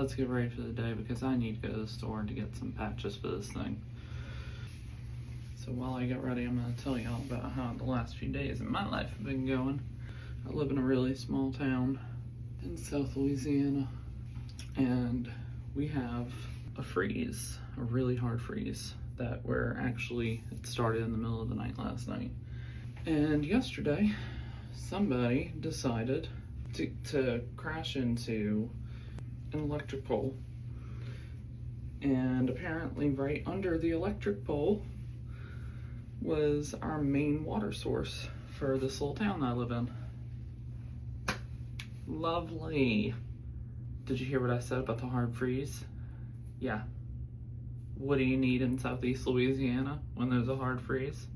let's get ready for the day because I need to go to the store to get some patches for this thing. So while I get ready, I'm going to tell y'all about how the last few days in my life have been going. I live in a really small town in South Louisiana, and we have a freeze, a really hard freeze that it started in the middle of the night last night. And yesterday, somebody decided to crash into an electric pole. And apparently right under the electric pole was our main water source for this little town I live in. Lovely. Did you hear what I said about the hard freeze? Yeah. What do you need in Southeast Louisiana when there's a hard freeze?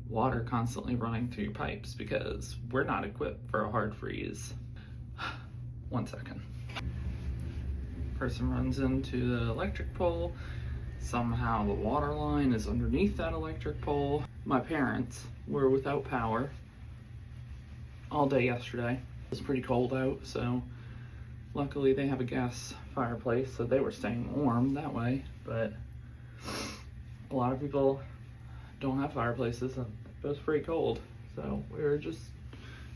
Water constantly running through your pipes because we're not equipped for a hard freeze. 1 second. Person runs into the electric pole. Somehow the water line is underneath that electric pole. My parents were without power all day yesterday. It was pretty cold out, so luckily they have a gas fireplace, so they were staying warm that way. But a lot of people don't have fireplaces, and it was pretty cold. So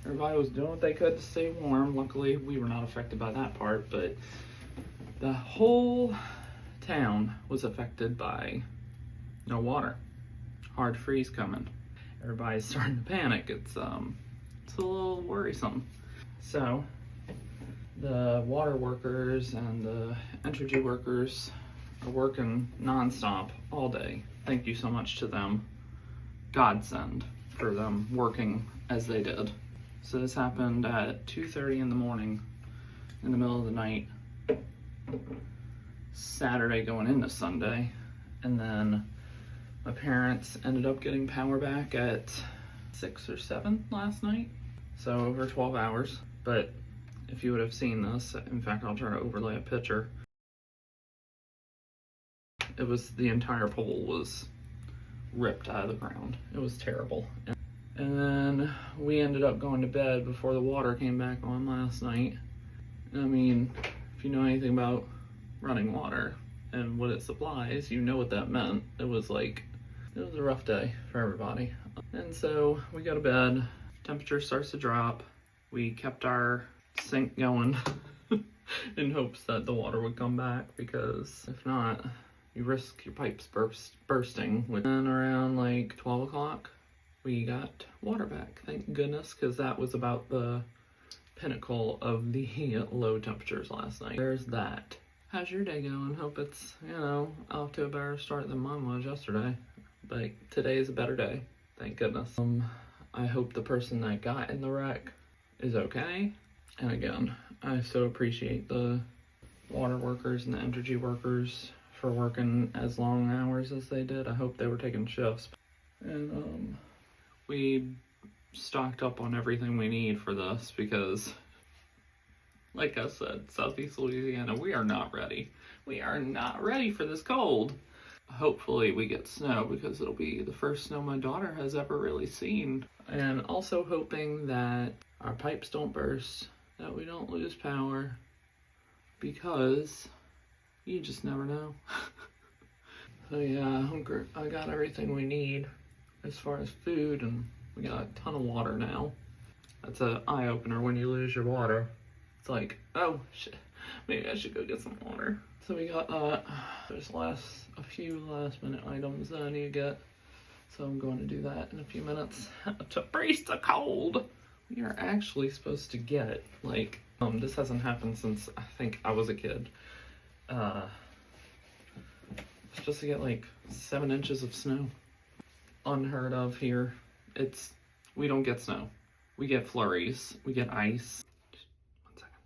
everybody was doing what they could to stay warm. Luckily, we were not affected by that part, but the whole town was affected by no water. Hard freeze coming. Everybody's starting to panic. It's a little worrisome. So the water workers and the energy workers are working nonstop all day. Thank you so much to them. Godsend for them working as they did. So this happened at 2:30 in the morning, in the middle of the night, Saturday going into Sunday. And then my parents ended up getting power back at 6 or 7 last night. So over 12 hours. But if you would have seen this, in fact, I'll try to overlay a picture. The entire pole was ripped out of the ground. It was terrible. And then we ended up going to bed before the water came back on last night. I mean, if you know anything about running water and what it supplies, you know what that meant. It was a rough day for everybody. And so we go to bed, temperature starts to drop. We kept our sink going in hopes that the water would come back, because if not, you risk your pipes bursting. Then around like 12 o'clock, we got water back, thank goodness, because that was about the pinnacle of the low temperatures last night. There's that. How's your day going? Hope it's, off to a better start than mine was yesterday. But today is a better day, thank goodness. I hope the person that got in the wreck is okay. And again, I so appreciate the water workers and the energy workers for working as long hours as they did. I hope they were taking shifts. And we stocked up on everything we need for this because, like I said, Southeast Louisiana, we are not ready. We are not ready for this cold. Hopefully we get snow, because it'll be the first snow my daughter has ever really seen. And also hoping that our pipes don't burst, that we don't lose power, because you just never know. So yeah, I got everything we need as far as food, and we got a ton of water now. That's an eye-opener when you lose your water. It's like, oh shit, maybe I should go get some water. So we got that. There's a few last minute items that I need to get. So I'm going to do that in a few minutes to brace the cold. We are actually supposed to get, this hasn't happened since I think I was a kid. We're supposed to get 7 inches of snow. Unheard of here. We don't get snow. We get flurries. We get ice. Just 1 second.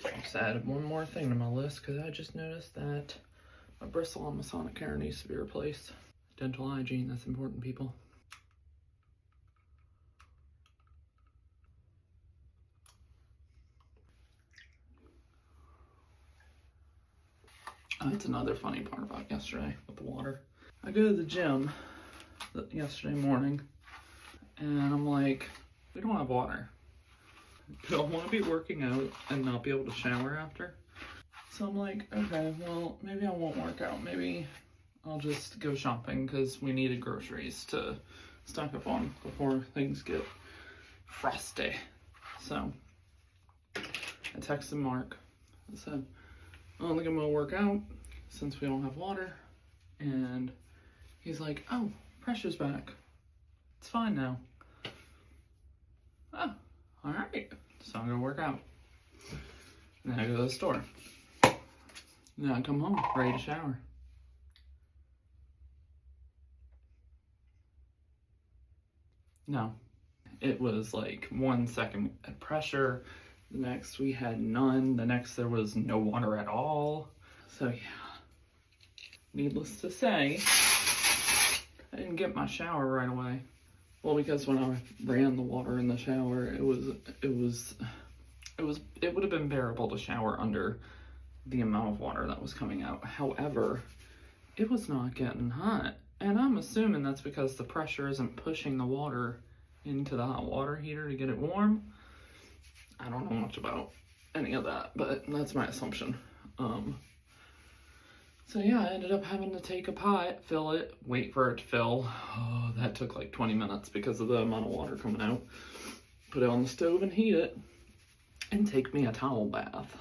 I just added one more thing to my list because I just noticed that my bristle on Masonic hair needs to be replaced. Dental hygiene, that's important, people. That's another funny part about yesterday with the water. I go to the gym yesterday morning, and I'm like, we don't have water. But I want to be working out and not be able to shower after. So I'm like, okay, well, maybe I won't work out. Maybe I'll just go shopping because we needed groceries to stock up on before things get frosty. So I texted Mark. I said, I don't think I'm gonna work out since we don't have water. And he's like, oh, pressure's back. It's fine now. Oh, all right. So I'm gonna work out. And then I go to the store. Then I come home, ready to shower. No. It was like 1 second at pressure. The next we had none. The next there was no water at all. So yeah. Needless to say, I didn't get my shower right away. Well, because when I ran the water in the shower, it would have been bearable to shower under the amount of water that was coming out. However, it was not getting hot. And I'm assuming that's because the pressure isn't pushing the water into the hot water heater to get it warm. I don't know much about any of that, but that's my assumption. So yeah, I ended up having to take a pot, fill it, wait for it to fill. Oh, that took like 20 minutes because of the amount of water coming out. Put it on the stove and heat it, and take me a towel bath.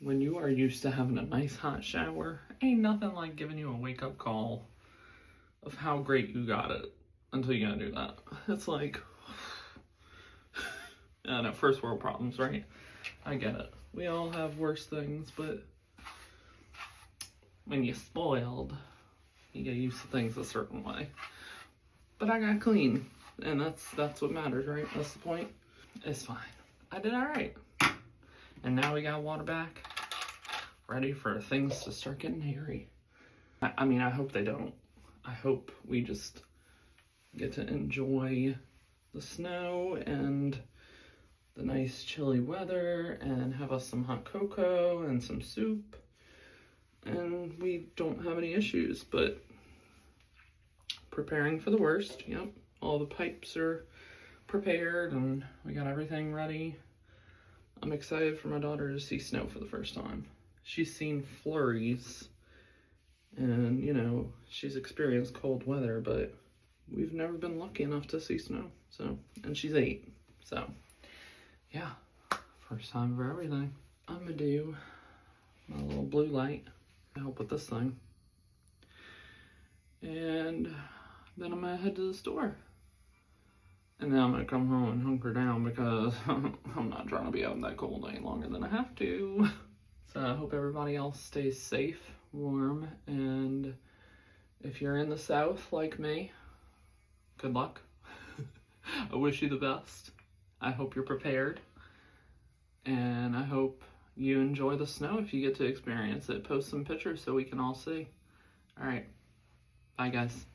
When you are used to having a nice hot shower, ain't nothing like giving you a wake-up call of how great you got it until you gotta do that. It's like, I know, first world problems, right? I get it. We all have worse things, but when you're spoiled, you get used to things a certain way. But I got clean, and that's what matters, right? That's the point. It's fine. I did all right. And now we got water back, ready for things to start getting hairy. I mean, I hope they don't. I hope we just get to enjoy the snow and the nice chilly weather and have us some hot cocoa and some soup. And we don't have any issues, but preparing for the worst. Yep, all the pipes are prepared and we got everything ready. I'm excited for my daughter to see snow for the first time. She's seen flurries and, you know, she's experienced cold weather, but we've never been lucky enough to see snow. So, and she's 8. So, yeah, first time for everything. I'm gonna do my little blue light to help with this thing. And then I'm gonna head to the store. And then I'm gonna come home and hunker down because I'm not trying to be out in that cold any longer than I have to. So I hope everybody else stays safe, warm, and if you're in the South like me, good luck. I wish you the best. I hope you're prepared. And I hope you enjoy the snow if you get to experience it. Post some pictures so we can all see. All right. Bye, guys.